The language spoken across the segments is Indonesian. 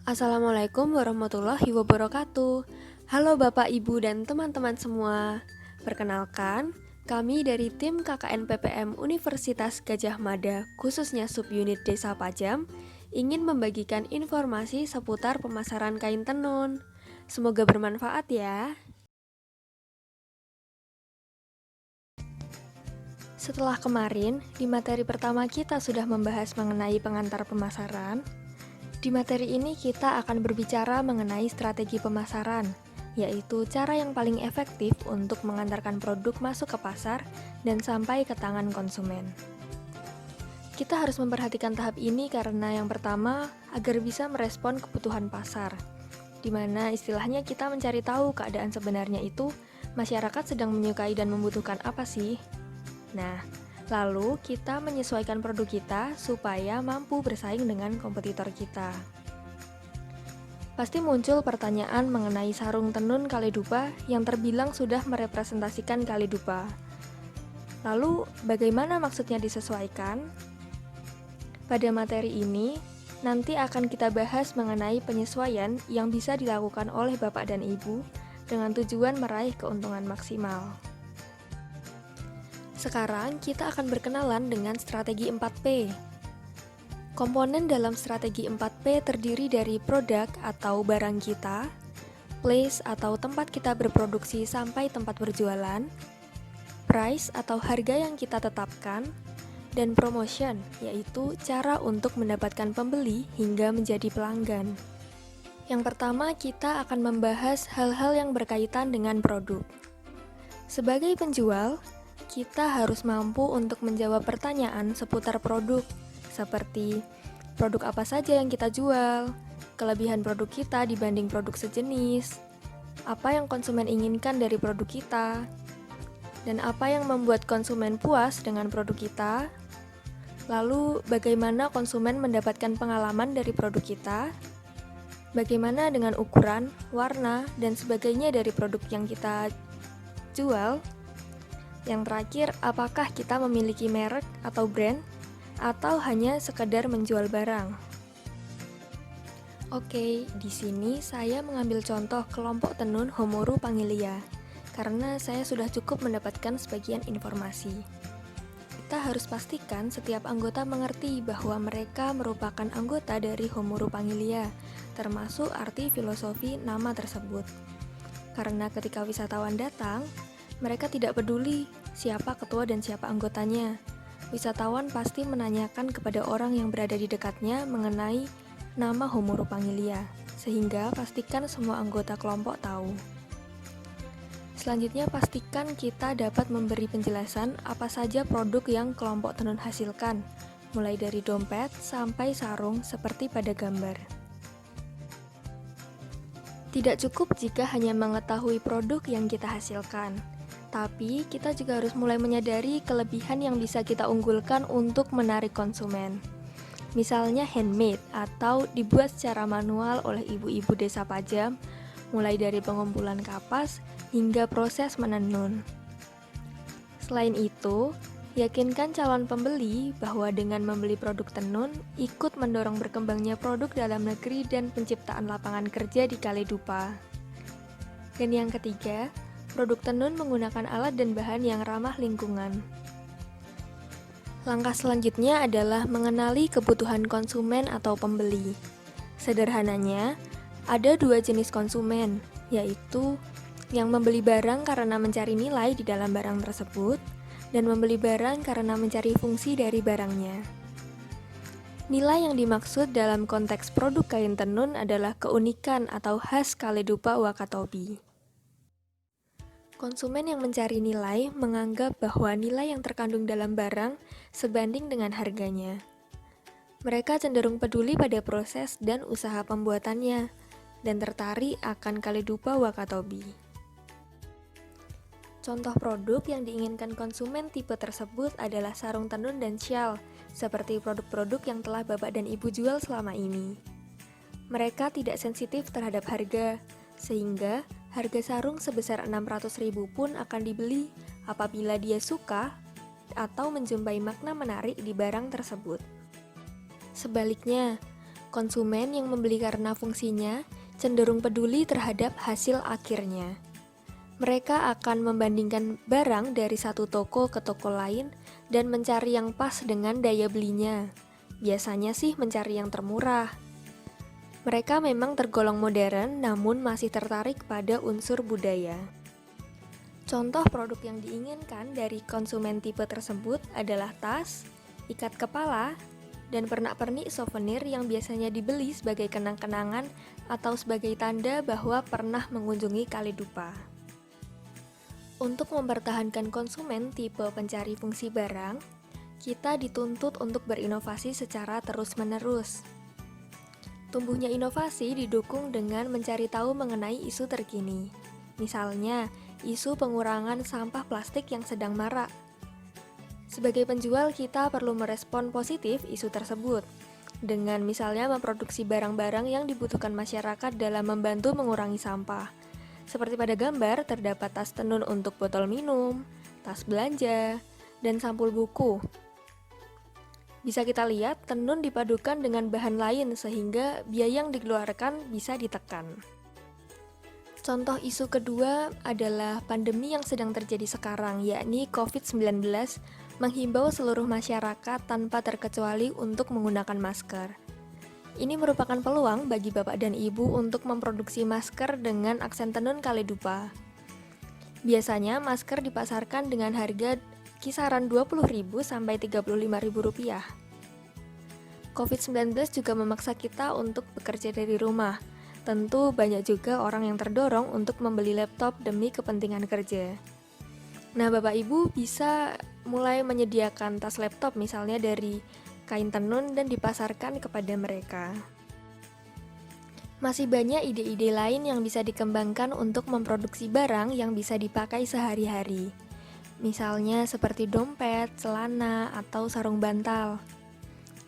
Assalamualaikum warahmatullahi wabarakatuh. Halo Bapak, Ibu, dan teman-teman semua. Perkenalkan, kami dari tim KKN PPM Universitas Gadjah Mada, khususnya subunit Desa Pajam, ingin membagikan informasi seputar pemasaran kain tenun. Semoga bermanfaat ya. Setelah kemarin, di materi pertama kita sudah membahas mengenai pengantar pemasaran. Di materi ini kita akan berbicara mengenai strategi pemasaran, yaitu cara yang paling efektif untuk mengantarkan produk masuk ke pasar dan sampai ke tangan konsumen. Kita harus memperhatikan tahap ini karena yang pertama, agar bisa merespon kebutuhan pasar, di mana istilahnya kita mencari tahu keadaan sebenarnya itu masyarakat sedang menyukai dan membutuhkan apa sih. Nah, lalu kita menyesuaikan produk kita supaya mampu bersaing dengan kompetitor kita. Pasti muncul pertanyaan mengenai sarung tenun Kaledupa yang terbilang sudah merepresentasikan Kaledupa. Lalu, bagaimana maksudnya disesuaikan? Pada materi ini, nanti akan kita bahas mengenai penyesuaian yang bisa dilakukan oleh Bapak dan Ibu dengan tujuan meraih keuntungan maksimal. Sekarang kita akan berkenalan dengan strategi 4P. Komponen dalam strategi 4P terdiri dari produk atau barang kita, place atau tempat kita berproduksi sampai tempat berjualan, price atau harga yang kita tetapkan, dan promotion, yaitu cara untuk mendapatkan pembeli hingga menjadi pelanggan. Yang pertama, kita akan membahas hal-hal yang berkaitan dengan produk. Sebagai penjual, kita harus mampu untuk menjawab pertanyaan seputar produk, seperti produk apa saja yang kita jual, kelebihan produk kita dibanding produk sejenis, apa yang konsumen inginkan dari produk kita, dan apa yang membuat konsumen puas dengan produk kita, lalu bagaimana konsumen mendapatkan pengalaman dari produk kita, bagaimana dengan ukuran, warna, dan sebagainya dari produk yang kita jual. Yang terakhir, apakah kita memiliki merek atau brand, atau hanya sekedar menjual barang? Oke, di sini saya mengambil contoh kelompok tenun Homoru Pangilia, karena saya sudah cukup mendapatkan sebagian informasi. Kita harus pastikan setiap anggota mengerti bahwa mereka merupakan anggota dari Homoru Pangilia, termasuk arti filosofi nama tersebut. Karena ketika wisatawan datang, mereka tidak peduli siapa ketua dan siapa anggotanya. Wisatawan pasti menanyakan kepada orang yang berada di dekatnya mengenai nama Homoru Pangilia, sehingga pastikan semua anggota kelompok tahu. Selanjutnya, pastikan kita dapat memberi penjelasan apa saja produk yang kelompok tenun hasilkan, mulai dari dompet sampai sarung seperti pada gambar. Tidak cukup jika hanya mengetahui produk yang kita hasilkan, tapi kita juga harus mulai menyadari kelebihan yang bisa kita unggulkan untuk menarik konsumen. Misalnya handmade atau dibuat secara manual oleh ibu-ibu desa Pajam, mulai dari pengumpulan kapas hingga proses menenun. Selain itu, yakinkan calon pembeli bahwa dengan membeli produk tenun, ikut mendorong berkembangnya produk dalam negeri dan penciptaan lapangan kerja di Kaledupa. Dan yang ketiga, produk tenun menggunakan alat dan bahan yang ramah lingkungan. Langkah selanjutnya adalah mengenali kebutuhan konsumen atau pembeli. Sederhananya, ada dua jenis konsumen, yaitu yang membeli barang karena mencari nilai di dalam barang tersebut, dan membeli barang karena mencari fungsi dari barangnya. Nilai yang dimaksud dalam konteks produk kain tenun adalah keunikan atau khas Kaledupa Wakatobi. Konsumen yang mencari nilai menganggap bahwa nilai yang terkandung dalam barang sebanding dengan harganya. Mereka cenderung peduli pada proses dan usaha pembuatannya, dan tertarik akan Kaledupa Wakatobi. Contoh produk yang diinginkan konsumen tipe tersebut adalah sarung tenun dan syal, seperti produk-produk yang telah Bapak dan Ibu jual selama ini. Mereka tidak sensitif terhadap harga, sehingga harga sarung sebesar 600.000 pun akan dibeli apabila dia suka atau menjumpai makna menarik di barang tersebut. Sebaliknya, Konsumen yang membeli karena fungsinya cenderung peduli terhadap hasil akhirnya. Mereka akan membandingkan barang dari satu toko ke toko lain dan mencari yang pas dengan daya belinya. Biasanya sih mencari yang termurah. Mereka memang tergolong modern, namun masih tertarik pada unsur budaya. Contoh produk yang diinginkan dari konsumen tipe tersebut adalah tas, ikat kepala, dan pernak-pernik souvenir yang biasanya dibeli sebagai kenang-kenangan atau sebagai tanda bahwa pernah mengunjungi Kalidupa. Untuk mempertahankan konsumen tipe pencari fungsi barang, kita dituntut untuk berinovasi secara terus-menerus. Tumbuhnya inovasi didukung dengan mencari tahu mengenai isu terkini. Misalnya, isu pengurangan sampah plastik yang sedang marak. Sebagai penjual, kita perlu merespon positif isu tersebut, dengan misalnya memproduksi barang-barang yang dibutuhkan masyarakat dalam membantu mengurangi sampah. Seperti pada gambar, terdapat tas tenun untuk botol minum, tas belanja, dan sampul buku. Bisa kita lihat, tenun dipadukan dengan bahan lain sehingga biaya yang dikeluarkan bisa ditekan. Contoh isu kedua adalah pandemi yang sedang terjadi sekarang, yakni COVID-19, menghimbau seluruh masyarakat tanpa terkecuali untuk menggunakan masker. Ini merupakan peluang bagi Bapak dan Ibu untuk memproduksi masker dengan aksen tenun Kalidupa. Biasanya masker dipasarkan dengan harga kisaran Rp20.000 sampai Rp35.000. COVID-19 juga memaksa kita untuk bekerja dari rumah. Tentu banyak juga orang yang terdorong untuk membeli laptop demi kepentingan kerja. Nah, Bapak Ibu bisa mulai menyediakan tas laptop misalnya dari kain tenun dan dipasarkan kepada mereka. Masih banyak ide-ide lain yang bisa dikembangkan untuk memproduksi barang yang bisa dipakai sehari-hari. Misalnya seperti dompet, celana, atau sarung bantal.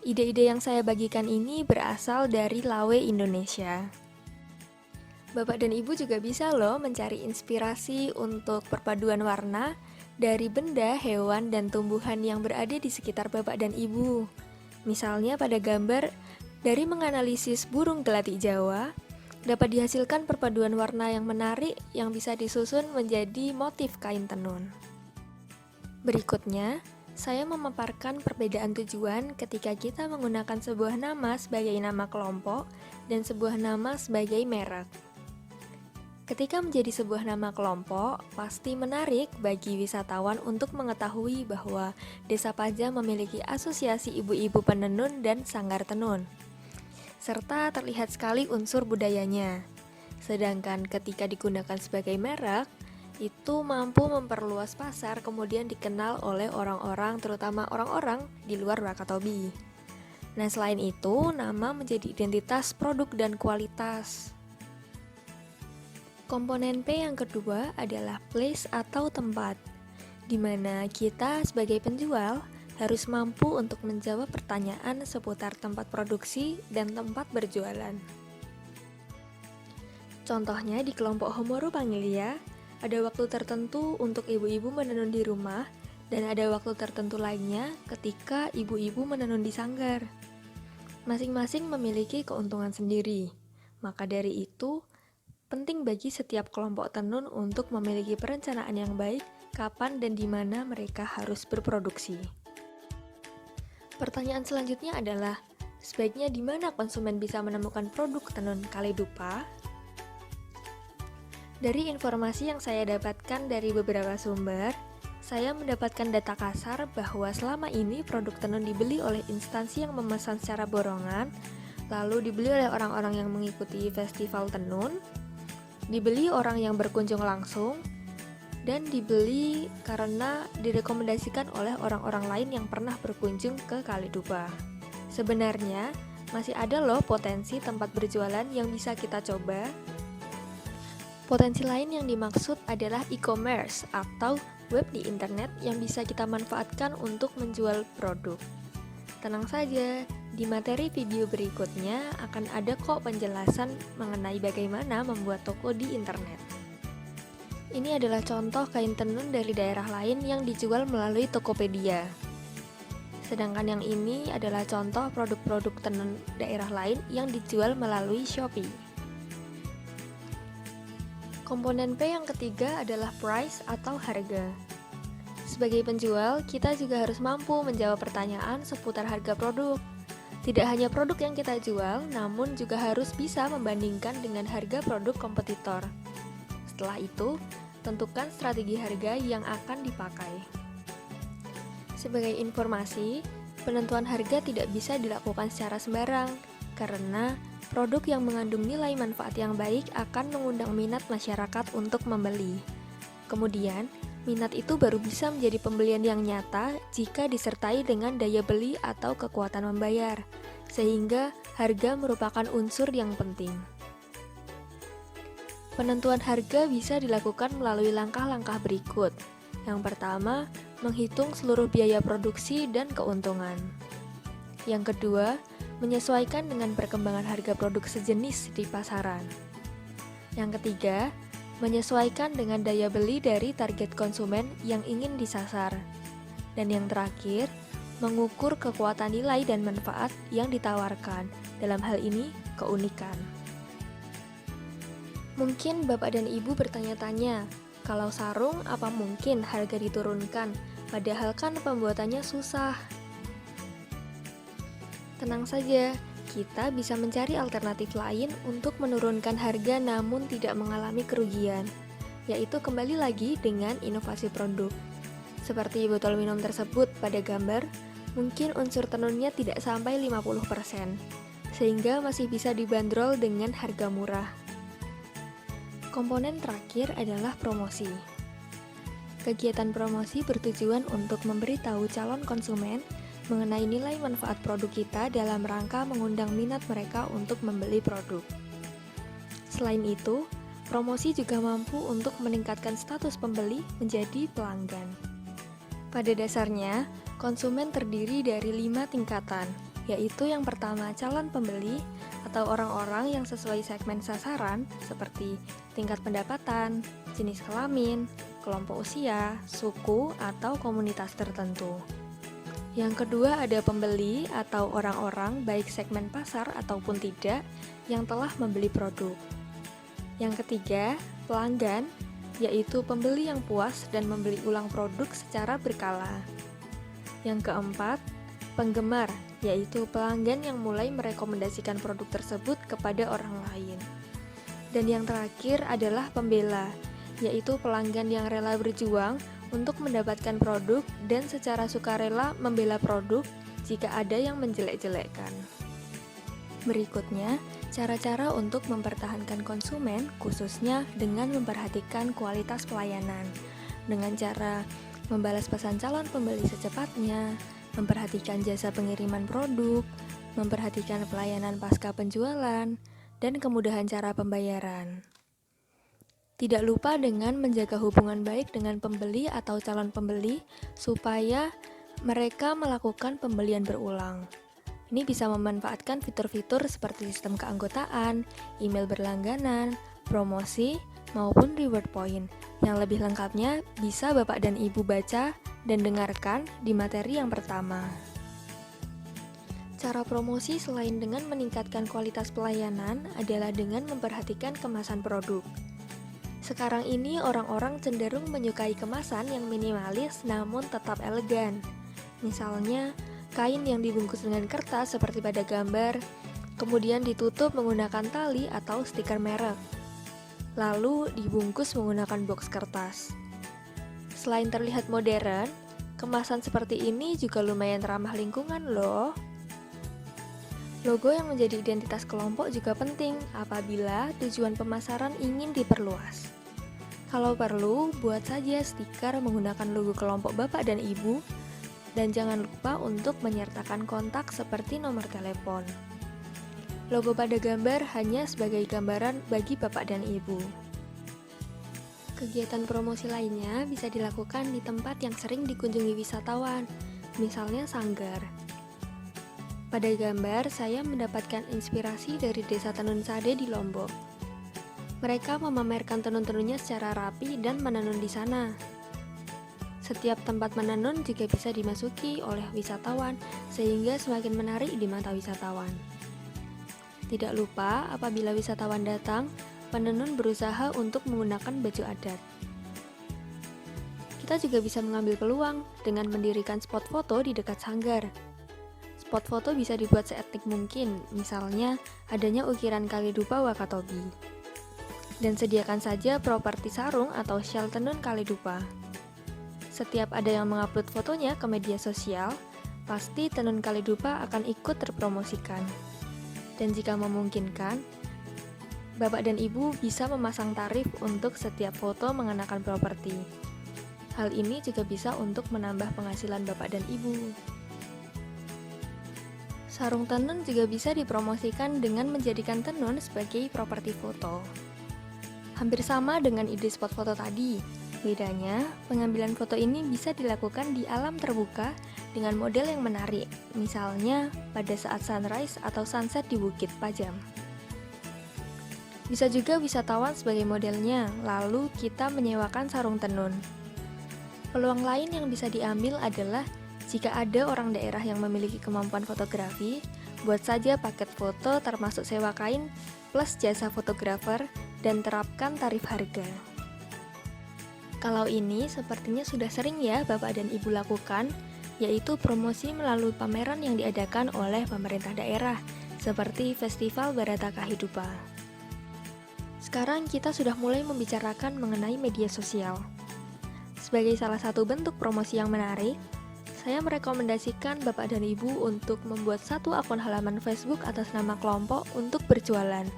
Ide-ide yang saya bagikan ini berasal dari Lawe Indonesia. Bapak dan Ibu juga bisa loh mencari inspirasi untuk perpaduan warna dari benda, hewan, dan tumbuhan yang berada di sekitar Bapak dan Ibu. Misalnya pada gambar, dari menganalisis burung gelatik Jawa, dapat dihasilkan perpaduan warna yang menarik yang bisa disusun menjadi motif kain tenun. Berikutnya, saya memaparkan perbedaan tujuan ketika kita menggunakan sebuah nama sebagai nama kelompok dan sebuah nama sebagai merek. Ketika menjadi sebuah nama kelompok, pasti menarik bagi wisatawan untuk mengetahui bahwa Desa Paja memiliki asosiasi ibu-ibu penenun dan sanggar tenun, serta terlihat sekali unsur budayanya. Sedangkan ketika digunakan sebagai merek, itu mampu memperluas pasar kemudian dikenal oleh orang-orang, terutama orang-orang di luar Wakatobi. Nah, selain itu, nama menjadi identitas produk dan kualitas. Komponen P yang kedua adalah place atau tempat, di mana kita sebagai penjual harus mampu untuk menjawab pertanyaan seputar tempat produksi dan tempat berjualan. Contohnya di kelompok Homoru Pangilia, ada waktu tertentu untuk ibu-ibu menenun di rumah, dan ada waktu tertentu lainnya ketika ibu-ibu menenun di sanggar. Masing-masing memiliki keuntungan sendiri, maka dari itu, penting bagi setiap kelompok tenun untuk memiliki perencanaan yang baik kapan dan di mana mereka harus berproduksi. Pertanyaan selanjutnya adalah, sebaiknya di mana konsumen bisa menemukan produk tenun Kalidupa? Dari informasi yang saya dapatkan dari beberapa sumber, saya mendapatkan data kasar bahwa selama ini produk tenun dibeli oleh instansi yang memesan secara borongan, lalu dibeli oleh orang-orang yang mengikuti festival tenun, dibeli orang yang berkunjung langsung, dan dibeli karena direkomendasikan oleh orang-orang lain yang pernah berkunjung ke Kalidupa. Sebenarnya, masih ada loh potensi tempat berjualan yang bisa kita coba. Potensi lain yang dimaksud adalah e-commerce atau web di internet yang bisa kita manfaatkan untuk menjual produk. Tenang saja, di materi video berikutnya akan ada kok penjelasan mengenai bagaimana membuat toko di internet. Ini adalah contoh kain tenun dari daerah lain yang dijual melalui Tokopedia. Sedangkan yang ini adalah contoh produk-produk tenun daerah lain yang dijual melalui Shopee. Komponen P yang ketiga adalah price atau harga. Sebagai penjual, kita juga harus mampu menjawab pertanyaan seputar harga produk. Tidak hanya produk yang kita jual, namun juga harus bisa membandingkan dengan harga produk kompetitor. Setelah itu, tentukan strategi harga yang akan dipakai. Sebagai informasi, penentuan harga tidak bisa dilakukan secara sembarang, karena produk yang mengandung nilai manfaat yang baik akan mengundang minat masyarakat untuk membeli. Kemudian, minat itu baru bisa menjadi pembelian yang nyata jika disertai dengan daya beli atau kekuatan membayar, sehingga harga merupakan unsur yang penting. Penentuan harga bisa dilakukan melalui langkah-langkah berikut. Yang pertama, menghitung seluruh biaya produksi dan keuntungan. Yang kedua, menyesuaikan dengan perkembangan harga produk sejenis di pasaran. Yang ketiga, menyesuaikan dengan daya beli dari target konsumen yang ingin disasar. Dan yang terakhir, mengukur kekuatan nilai dan manfaat yang ditawarkan, dalam hal ini keunikan. Mungkin Bapak dan Ibu bertanya-tanya, kalau sarung apa mungkin harga diturunkan, padahal kan pembuatannya susah? Tenang saja, kita bisa mencari alternatif lain untuk menurunkan harga namun tidak mengalami kerugian, yaitu kembali lagi dengan inovasi produk. Seperti botol minum tersebut pada gambar, mungkin unsur tenunnya tidak sampai 50%, sehingga masih bisa dibanderol dengan harga murah. Komponen terakhir adalah promosi. Kegiatan promosi bertujuan untuk memberitahu calon konsumen mengenai nilai manfaat produk kita dalam rangka mengundang minat mereka untuk membeli produk. Selain itu, promosi juga mampu untuk meningkatkan status pembeli menjadi pelanggan. Pada dasarnya, konsumen terdiri dari 5 tingkatan, yaitu yang pertama calon pembeli atau orang-orang yang sesuai segmen sasaran seperti tingkat pendapatan, jenis kelamin, kelompok usia, suku, atau komunitas tertentu. Yang kedua ada pembeli atau orang-orang baik segmen pasar ataupun tidak yang telah membeli produk. Yang ketiga, pelanggan, yaitu pembeli yang puas dan membeli ulang produk secara berkala. Yang keempat, penggemar, yaitu pelanggan yang mulai merekomendasikan produk tersebut kepada orang lain. Dan yang terakhir adalah pembela, yaitu pelanggan yang rela berjuang untuk mendapatkan produk dan secara sukarela membela produk jika ada yang menjelek-jelekkan. Berikutnya, cara-cara untuk mempertahankan konsumen khususnya dengan memperhatikan kualitas pelayanan, dengan cara membalas pesan calon pembeli secepatnya, memperhatikan jasa pengiriman produk, memperhatikan pelayanan pasca penjualan, dan kemudahan cara pembayaran. Tidak lupa dengan menjaga hubungan baik dengan pembeli atau calon pembeli supaya mereka melakukan pembelian berulang. Ini bisa memanfaatkan fitur-fitur seperti sistem keanggotaan, email berlangganan, promosi, maupun reward point. Yang lebih lengkapnya bisa Bapak dan Ibu baca dan dengarkan di materi yang pertama. Cara promosi selain dengan meningkatkan kualitas pelayanan adalah dengan memperhatikan kemasan produk. Sekarang ini orang-orang cenderung menyukai kemasan yang minimalis namun tetap elegan. Misalnya, kain yang dibungkus dengan kertas seperti pada gambar, kemudian ditutup menggunakan tali atau stiker merek. Lalu dibungkus menggunakan box kertas. Selain terlihat modern, kemasan seperti ini juga lumayan ramah lingkungan loh. Logo yang menjadi identitas kelompok juga penting apabila tujuan pemasaran ingin diperluas. Kalau perlu, buat saja stiker menggunakan logo kelompok Bapak dan Ibu, dan jangan lupa untuk menyertakan kontak seperti nomor telepon. Logo pada gambar hanya sebagai gambaran bagi Bapak dan Ibu. Kegiatan promosi lainnya bisa dilakukan di tempat yang sering dikunjungi wisatawan, misalnya sanggar. Pada gambar, saya mendapatkan inspirasi dari Desa Tenun Sade di Lombok. Mereka memamerkan tenun-tenunnya secara rapi dan menenun di sana. Setiap tempat menenun juga bisa dimasuki oleh wisatawan, sehingga semakin menarik di mata wisatawan. Tidak lupa, apabila wisatawan datang, penenun berusaha untuk menggunakan baju adat. Kita juga bisa mengambil peluang dengan mendirikan spot foto di dekat sanggar. Spot foto bisa dibuat seetik mungkin, misalnya adanya ukiran Kalidupa Wakatobi. Dan sediakan saja properti sarung atau syal tenun Kalidupa. Setiap ada yang mengupload fotonya ke media sosial, pasti tenun Kalidupa akan ikut terpromosikan. Dan jika memungkinkan, Bapak dan Ibu bisa memasang tarif untuk setiap foto mengenakan properti. Hal ini juga bisa untuk menambah penghasilan Bapak dan Ibu. Sarung tenun juga bisa dipromosikan dengan menjadikan tenun sebagai properti foto. Hampir sama dengan ide spot foto tadi. Bedanya, pengambilan foto ini bisa dilakukan di alam terbuka dengan model yang menarik, misalnya pada saat sunrise atau sunset di Bukit Pajam. Bisa juga wisatawan sebagai modelnya, lalu kita menyewakan sarung tenun. Peluang lain yang bisa diambil adalah jika ada orang daerah yang memiliki kemampuan fotografi, buat saja paket foto termasuk sewa kain plus jasa fotografer dan terapkan tarif harga. Kalau ini sepertinya sudah sering ya Bapak dan Ibu lakukan, yaitu promosi melalui pameran yang diadakan oleh pemerintah daerah, seperti Festival Barataka Hidupa. Sekarang kita sudah mulai membicarakan mengenai media sosial. Sebagai salah satu bentuk promosi yang menarik, saya merekomendasikan Bapak dan Ibu untuk membuat satu akun halaman Facebook atas nama kelompok untuk berjualan.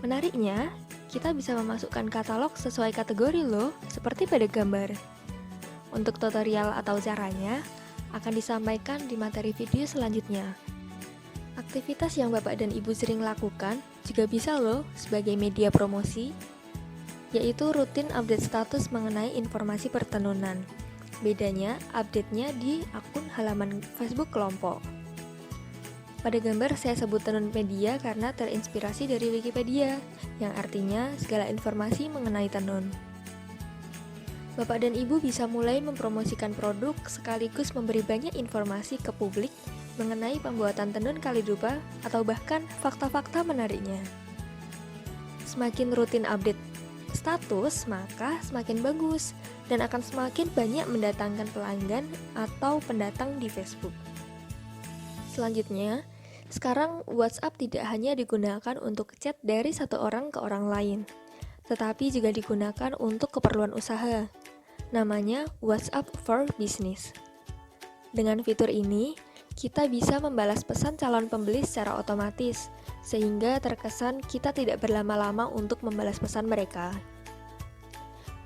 Menariknya, kita bisa memasukkan katalog sesuai kategori loh, seperti pada gambar. Untuk tutorial atau caranya, akan disampaikan di materi video selanjutnya. Aktivitas yang Bapak dan Ibu sering lakukan juga bisa loh sebagai media promosi, yaitu rutin update status mengenai informasi pertenunan. Bedanya, update-nya di akun halaman Facebook kelompok. Pada gambar saya sebut tenun media karena terinspirasi dari Wikipedia, yang artinya segala informasi mengenai tenun. Bapak dan Ibu bisa mulai mempromosikan produk sekaligus memberi banyak informasi ke publik mengenai pembuatan tenun Kalidupa atau bahkan fakta-fakta menariknya. Semakin rutin update status, maka semakin bagus dan akan semakin banyak mendatangkan pelanggan atau pendatang di Facebook. Selanjutnya, sekarang WhatsApp tidak hanya digunakan untuk chat dari satu orang ke orang lain, tetapi juga digunakan untuk keperluan usaha. Namanya WhatsApp for Business. Dengan fitur ini, kita bisa membalas pesan calon pembeli secara otomatis, sehingga terkesan kita tidak berlama-lama untuk membalas pesan mereka.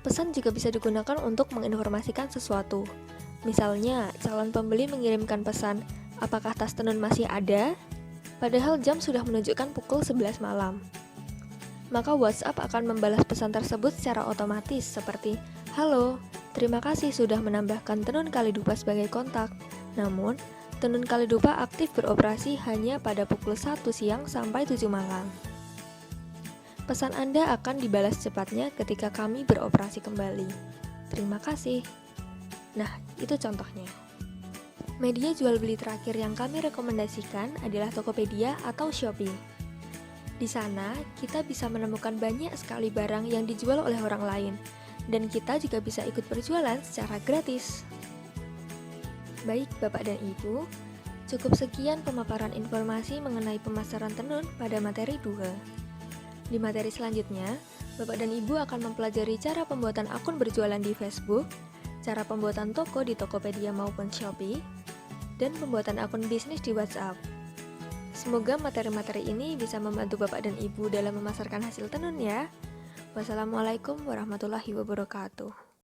Pesan juga bisa digunakan untuk menginformasikan sesuatu. Misalnya, calon pembeli mengirimkan pesan, apakah tas tenun masih ada? Padahal jam sudah menunjukkan pukul 11 malam. Maka WhatsApp akan membalas pesan tersebut secara otomatis seperti, "Halo, terima kasih sudah menambahkan tenun Kalidupa sebagai kontak. Namun, tenun Kalidupa aktif beroperasi hanya pada pukul 1 siang sampai 7 malam. Pesan Anda akan dibalas cepatnya ketika kami beroperasi kembali. Terima kasih." Nah, itu contohnya. Media jual beli terakhir yang kami rekomendasikan adalah Tokopedia atau Shopee. Di sana, kita bisa menemukan banyak sekali barang yang dijual oleh orang lain, dan kita juga bisa ikut berjualan secara gratis. Baik Bapak dan Ibu, cukup sekian pemaparan informasi mengenai pemasaran tenun pada materi 2. Di materi selanjutnya, Bapak dan Ibu akan mempelajari cara pembuatan akun berjualan di Facebook, cara pembuatan toko di Tokopedia maupun Shopee, dan pembuatan akun bisnis di WhatsApp. Semoga materi-materi ini bisa membantu Bapak dan Ibu dalam memasarkan hasil tenun ya. Wassalamualaikum warahmatullahi wabarakatuh.